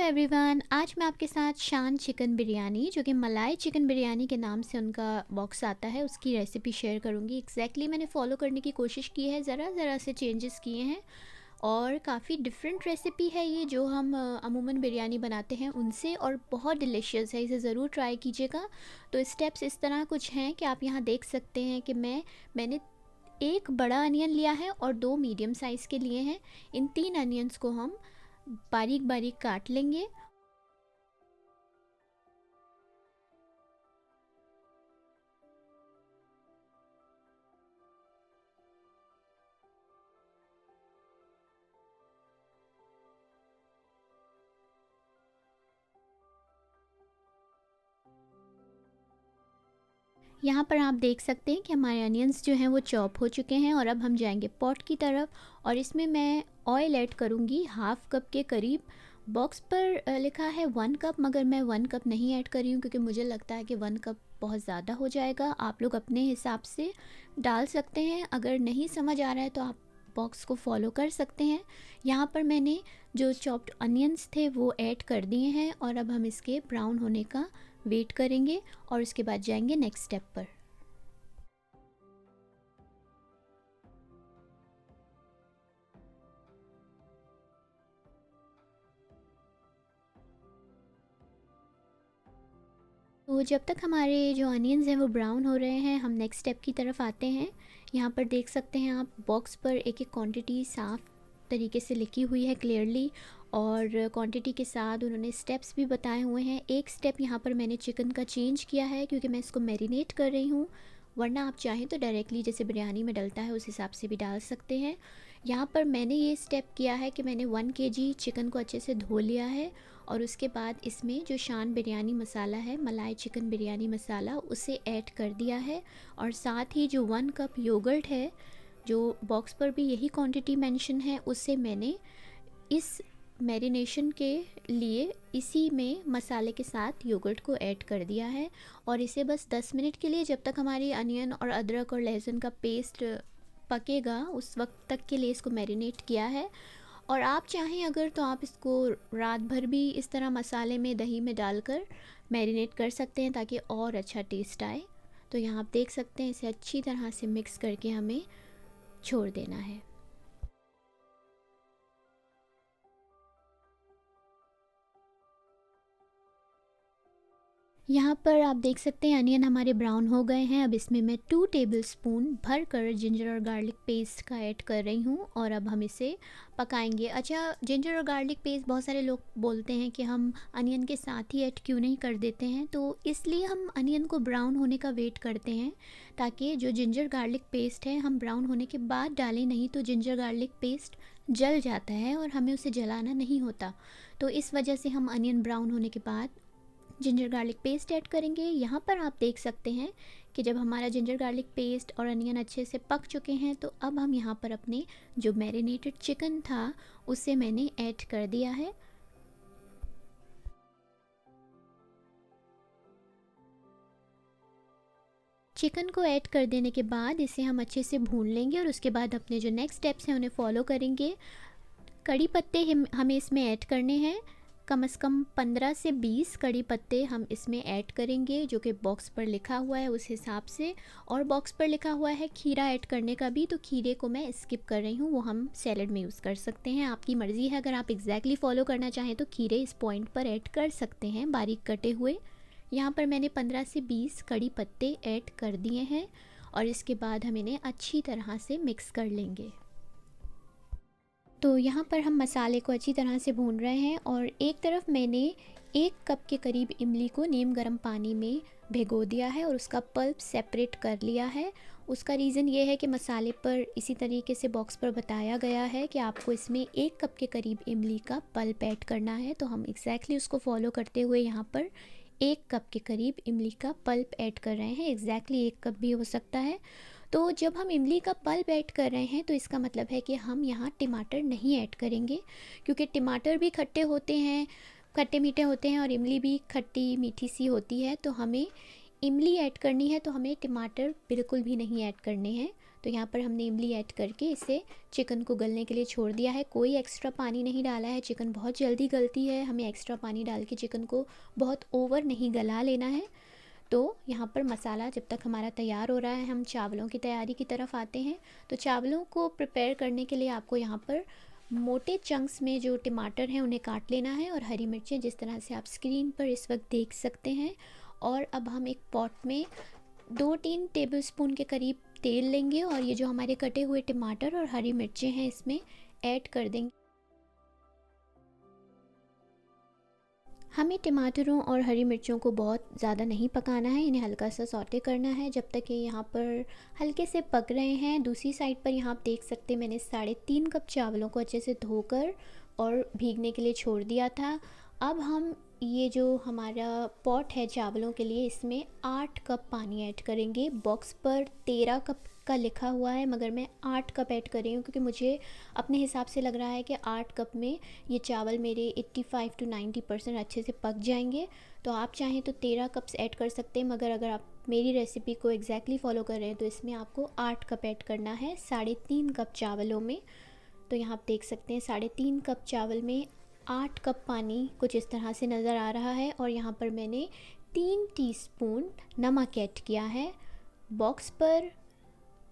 Everyone, आज मैं आपके साथ शान चिकन बिरयानी जो कि मलाई चिकन बिरयानी के नाम से उनका बॉक्स आता है उसकी रेसिपी शेयर करूंगी। मैंने फॉलो करने की कोशिश की है, ज़रा से चेंजेस किए हैं और काफ़ी डिफरेंट रेसिपी है ये जो हम अमूमन बिरयानी बनाते हैं उनसे, और बहुत डिलीशियस है। इसे ज़रूर ट्राई कीजिएगा। तो स्टेप्स इस तरह कुछ हैं कि आप यहाँ देख सकते हैं कि मैंने एक बड़ा अनियन लिया है और दो मीडियम साइज़ के लिए हैं। इन तीन अनियंस को हम बारीक बारीक काट लेंगे। यहाँ पर आप देख सकते हैं कि हमारे अनियंस जो हैं वो चॉप हो चुके हैं और अब हम जाएंगे पॉट की तरफ और इसमें मैं ऑयल ऐड करूँगी हाफ़ कप के करीब। बॉक्स पर लिखा है 1 कप, मगर मैं 1 कप नहीं ऐड कर रही हूँ क्योंकि मुझे लगता है कि 1 कप बहुत ज़्यादा हो जाएगा। आप लोग अपने हिसाब से डाल सकते हैं, अगर नहीं समझ आ रहा है तो आप बॉक्स को फॉलो कर सकते हैं। यहाँ पर मैंने जो चॉप्ड अनियंस थे वो ऐड कर दिए हैं और अब हम इसके ब्राउन होने का वेट करेंगे और उसके बाद जाएंगे नेक्स्ट स्टेप पर। तो जब तक हमारे जो अनियंस हैं वो ब्राउन हो रहे हैं, हम नेक्स्ट स्टेप की तरफ आते हैं। यहाँ पर देख सकते हैं आप बॉक्स पर एक एक क्वांटिटी साफ़ तरीके से लिखी हुई है क्लियरली, और क्वांटिटी के साथ उन्होंने स्टेप्स भी बताए हुए हैं। एक स्टेप यहाँ पर मैंने चिकन का चेंज किया है क्योंकि मैं इसको मैरिनेट कर रही हूँ, वरना आप चाहें तो डायरेक्टली जैसे बिरयानी में डलता है उस हिसाब से भी डाल सकते हैं। यहाँ पर मैंने ये स्टेप किया है कि मैंने 1 kg चिकन को अच्छे से धो लिया है और उसके बाद इसमें जो शान बिरयानी मसाला है, मलाई चिकन बिरयानी मसाला, उसे ऐड कर दिया है। और साथ ही जो 1 कप योगर्ट है, जो बॉक्स पर भी यही क्वांटिटी मेंशन है, उससे मैंने इस मैरिनेशन के लिए इसी में मसाले के साथ योगर्ट को ऐड कर दिया है और इसे बस 10 मिनट के लिए, जब तक हमारी अनियन और अदरक और लहसुन का पेस्ट पकेगा उस वक्त तक के लिए इसको मैरिनेट किया है। और आप चाहें अगर तो आप इसको रात भर भी इस तरह मसाले में दही में डालकर मैरिनेट कर सकते हैं ताकि और अच्छा टेस्ट आए। तो यहाँ आप देख सकते हैं इसे अच्छी तरह से मिक्स करके हमें छोड़ देना है। यहाँ पर आप देख सकते हैं अनियन हमारे ब्राउन हो गए हैं। अब इसमें मैं 2 टेबलस्पून भर कर जिंजर और गार्लिक पेस्ट का ऐड कर रही हूँ और अब हम इसे पकाएंगे। अच्छा, जिंजर और गार्लिक पेस्ट बहुत सारे लोग बोलते हैं कि हम अनियन के साथ ही ऐड क्यों नहीं कर देते हैं, तो इसलिए हम अनियन को ब्राउन होने का वेट करते हैं ताकि जो जिंजर गार्लिक पेस्ट है हम ब्राउन होने के बाद डालें, नहीं तो जिंजर गार्लिक पेस्ट जल जाता है और हमें उसे जलाना नहीं होता। तो इस वजह से हम अनियन ब्राउन होने के बाद जिंजर गार्लिक पेस्ट ऐड करेंगे। यहाँ पर आप देख सकते हैं कि जब हमारा जिंजर गार्लिक पेस्ट और अनियन अच्छे से पक चुके हैं तो अब हम यहाँ पर अपने जो मैरिनेटेड चिकन था उसे मैंने ऐड कर दिया है। चिकन को ऐड कर देने के बाद इसे हम अच्छे से भून लेंगे और उसके बाद अपने जो नेक्स्ट स्टेप्स हैं उन्हें फॉलो करेंगे। कड़ी पत्ते हमें इसमें ऐड करने हैं, कम से कम 15 से 20 कड़ी पत्ते हम इसमें ऐड करेंगे जो कि बॉक्स पर लिखा हुआ है उस हिसाब से। और बॉक्स पर लिखा हुआ है खीरा ऐड करने का भी, तो खीरे को मैं स्किप कर रही हूँ, वो हम सैलड में यूज़ कर सकते हैं। आपकी मर्ज़ी है, अगर आप एग्जैक्टली फॉलो करना चाहें तो खीरे इस पॉइंट पर ऐड कर सकते हैं बारीक कटे हुए। यहाँ पर मैंने 15 से 20 कड़ी पत्ते ऐड कर दिए हैं और इसके बाद हम इन्हें अच्छी तरह से मिक्स कर लेंगे। तो यहाँ पर हम मसाले को अच्छी तरह से भून रहे हैं और एक तरफ मैंने 1 कप के करीब इमली को नीम गर्म पानी में भिगो दिया है और उसका पल्प सेपरेट कर लिया है। उसका रीज़न ये है कि मसाले पर इसी तरीके से बॉक्स पर बताया गया है कि आपको इसमें 1 कप के करीब इमली का पल्प ऐड करना है, तो हम एग्जैक्टली उसको फॉलो करते हुए यहाँ पर 1 कप के करीब इमली का पल्प ऐड कर रहे हैं। एग्जैक्टली 1 कप भी हो सकता है। तो जब हम इमली का पल्प ऐड कर रहे हैं तो इसका मतलब है कि हम यहाँ टमाटर नहीं ऐड करेंगे, क्योंकि टमाटर भी खट्टे होते हैं, खट्टे मीठे होते हैं और इमली भी खट्टी मीठी सी होती है। तो हमें इमली ऐड करनी है, तो हमें टमाटर बिल्कुल भी नहीं ऐड करने हैं। तो यहाँ पर हमने इमली ऐड करके इसे चिकन को गलने के लिए छोड़ दिया है। कोई एक्स्ट्रा पानी नहीं डाला है, चिकन बहुत जल्दी गलती है, हमें एक्स्ट्रा पानी डाल के चिकन को बहुत ओवर नहीं गला लेना है। तो यहाँ पर मसाला जब तक हमारा तैयार हो रहा है, हम चावलों की तैयारी की तरफ आते हैं। तो चावलों को प्रिपेयर करने के लिए आपको यहाँ पर मोटे चंक्स में जो टमाटर हैं उन्हें काट लेना है, और हरी मिर्चें जिस तरह से आप स्क्रीन पर इस वक्त देख सकते हैं। और अब हम एक पॉट में 2-3 टेबलस्पून के करीब तेल लेंगे और ये जो हमारे कटे हुए टमाटर और हरी मिर्चें हैं इसमें ऐड कर देंगे। हमें टमाटरों और हरी मिर्चों को बहुत ज़्यादा नहीं पकाना है, इन्हें हल्का सा सौटे करना है जब तक ये यहाँ पर हल्के से पक रहे हैं। दूसरी साइड पर यहाँ आप देख सकते हैं मैंने 3.5 कप चावलों को अच्छे से धोकर और भीगने के लिए छोड़ दिया था। अब हम ये जो हमारा पॉट है चावलों के लिए, इसमें 8 कप पानी ऐड करेंगे। बॉक्स पर 13 कप का लिखा हुआ है मगर मैं 8 कप ऐड कर रही हूँ क्योंकि मुझे अपने हिसाब से लग रहा है कि 8 कप में ये चावल मेरे 85 to 90% अच्छे से पक जाएंगे। तो आप चाहें तो 13 कप्स ऐड कर सकते हैं, मगर अगर आप मेरी रेसिपी को एग्जैक्टली फॉलो कर रहे हैं तो इसमें आपको 8 कप ऐड करना है 3.5 कप चावलों में। तो यहाँ आप देख सकते हैं 3.5 कप चावल में 8 कप पानी कुछ इस तरह से नज़र आ रहा है। और यहाँ पर मैंने 3 टीस्पून नमक ऐड किया है। बॉक्स पर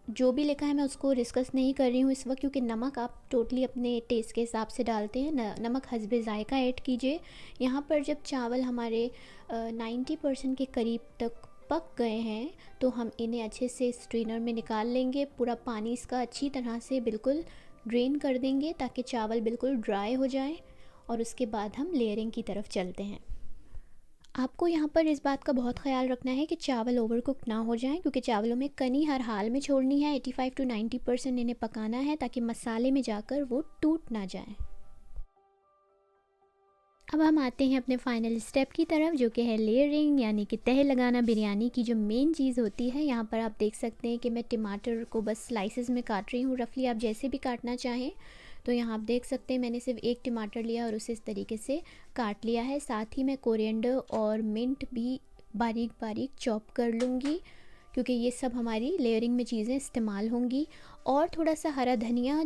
जो भी लिखा है मैं उसको डिस्कस नहीं कर रही हूँ इस वक्त, क्योंकि नमक आप टोटली अपने टेस्ट के हिसाब से डालते हैं। नमक हस्बे ज़ायका ऐड कीजिए। यहाँ पर जब चावल हमारे 90% के करीब तक पक गए हैं तो हम इन्हें अच्छे से स्ट्रेनर में निकाल लेंगे। पूरा पानी इसका अच्छी तरह से बिल्कुल ड्रेन कर देंगे ताकि चावल बिल्कुल ड्राई हो जाए, और उसके बाद हम लेयरिंग की तरफ चलते हैं। आपको यहाँ पर इस बात का बहुत ख्याल रखना है कि चावल ओवर कुक ना हो जाएं, क्योंकि चावलों में कनी हर हाल में छोड़नी है। 85 to 90% इन्हें पकाना है ताकि मसाले में जाकर वो टूट ना जाए। अब हम आते हैं अपने फाइनल स्टेप की तरफ, जो कि है लेयरिंग, यानी कि तह लगाना। बिरयानी की जो मेन चीज़ होती है, यहाँ पर आप देख सकते हैं कि मैं टमाटर को बस स्लाइसेस में काट रही हूँ, रफली आप जैसे भी काटना चाहें। तो यहाँ आप देख सकते हैं मैंने सिर्फ एक टमाटर लिया और उसे इस तरीके से काट लिया है। साथ ही मैं कोरिएंडर और मिंट भी बारीक बारीक चॉप कर लूँगी, क्योंकि ये सब हमारी लेयरिंग में चीज़ें इस्तेमाल होंगी। और थोड़ा सा हरा धनिया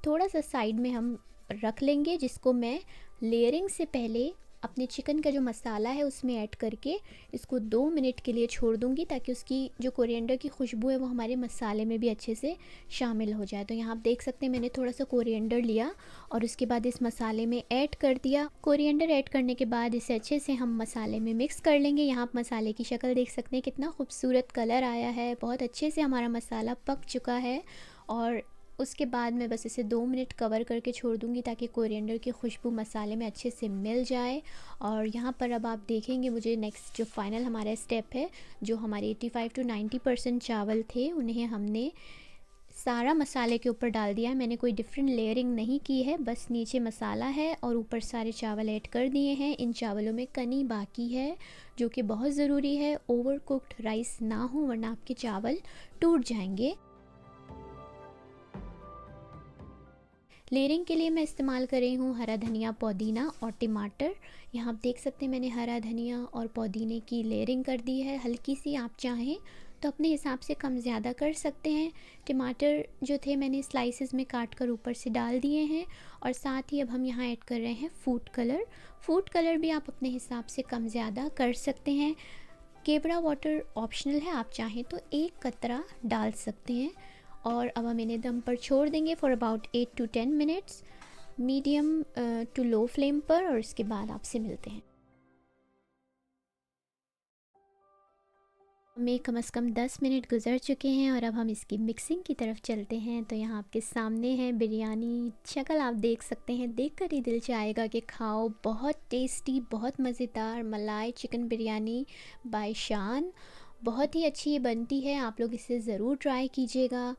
थोड़ा सा साइड में हम रख लेंगे, जिसको मैं लेयरिंग से पहले अपने चिकन का जो मसाला है उसमें ऐड करके इसको 2 मिनट के लिए छोड़ दूंगी, ताकि उसकी जो कोरिएंडर की खुशबू है वो हमारे मसाले में भी अच्छे से शामिल हो जाए। तो यहाँ आप देख सकते हैं मैंने थोड़ा सा कोरिएंडर लिया और उसके बाद इस मसाले में ऐड कर दिया। कोरिएंडर ऐड करने के बाद इसे अच्छे से हम मसाले में मिक्स कर लेंगे। यहाँ आप मसाले की शक्ल देख सकते हैं, कितना खूबसूरत कलर आया है, बहुत अच्छे से हमारा मसाला पक चुका है। और उसके बाद मैं बस इसे 2 मिनट कवर करके छोड़ दूंगी ताकि कोरिएंडर की खुशबू मसाले में अच्छे से मिल जाए। और यहाँ पर अब आप देखेंगे मुझे नेक्स्ट जो फाइनल हमारा स्टेप है, जो हमारे 85 to 90% चावल थे उन्हें हमने सारा मसाले के ऊपर डाल दिया है। मैंने कोई डिफरेंट लेयरिंग नहीं की है, बस नीचे मसाला है और ऊपर सारे चावल ऐड कर दिए हैं। इन चावलों में कनी बाकी है, जो कि बहुत ज़रूरी है। ओवर कुक्ड राइस ना हो, वरना आपके चावल टूट जाएंगे। लेयरिंग के लिए मैं इस्तेमाल कर रही हूँ हरा धनिया, पुदीना और टमाटर। यहाँ आप देख सकते हैं मैंने हरा धनिया और पुदीने की लेयरिंग कर दी है हल्की सी। आप चाहें तो अपने हिसाब से कम ज़्यादा कर सकते हैं। टमाटर जो थे मैंने स्लाइसेस में काट कर ऊपर से डाल दिए हैं। और साथ ही अब हम यहाँ ऐड कर रहे हैं फूड कलर। फूड कलर भी आप अपने हिसाब से कम ज़्यादा कर सकते हैं। केवड़ा वाटर ऑप्शनल है, आप चाहें तो 1 कतरा डाल सकते हैं। और अब हम इन्हें दम पर छोड़ देंगे for about 8 to 10 minutes medium to low flame पर, और इसके बाद आपसे मिलते हैं। हमें कम से कम 10 मिनट गुजर चुके हैं और अब हम इसकी मिक्सिंग की तरफ चलते हैं। तो यहाँ आपके सामने है बिरयानी। शक्ल आप देख सकते हैं, देखकर ही दिल चाहेगा कि खाओ। बहुत टेस्टी, बहुत मज़ेदार मलाई चिकन बिरयानी बाय शान। बहुत ही अच्छी ये बनती है, आप लोग इसे ज़रूर ट्राई कीजिएगा।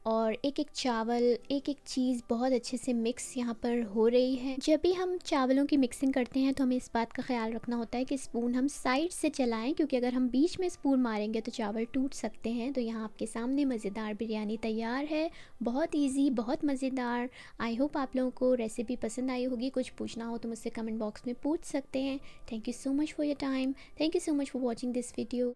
और एक एक चावल, एक एक चीज़ बहुत अच्छे से मिक्स यहाँ पर हो रही है। जब भी हम चावलों की मिक्सिंग करते हैं तो हमें इस बात का ख्याल रखना होता है कि स्पून हम साइड से चलाएं, क्योंकि अगर हम बीच में स्पून मारेंगे तो चावल टूट सकते हैं। तो यहाँ आपके सामने मज़ेदार बिरयानी तैयार है। बहुत ईजी, बहुत मज़ेदार। आई होप आप लोगों को रेसिपी पसंद आई होगी। कुछ पूछना हो तो मुझसे कमेंट बॉक्स में पूछ सकते हैं। Thank you so much for your time. Thank you so much for watching this video.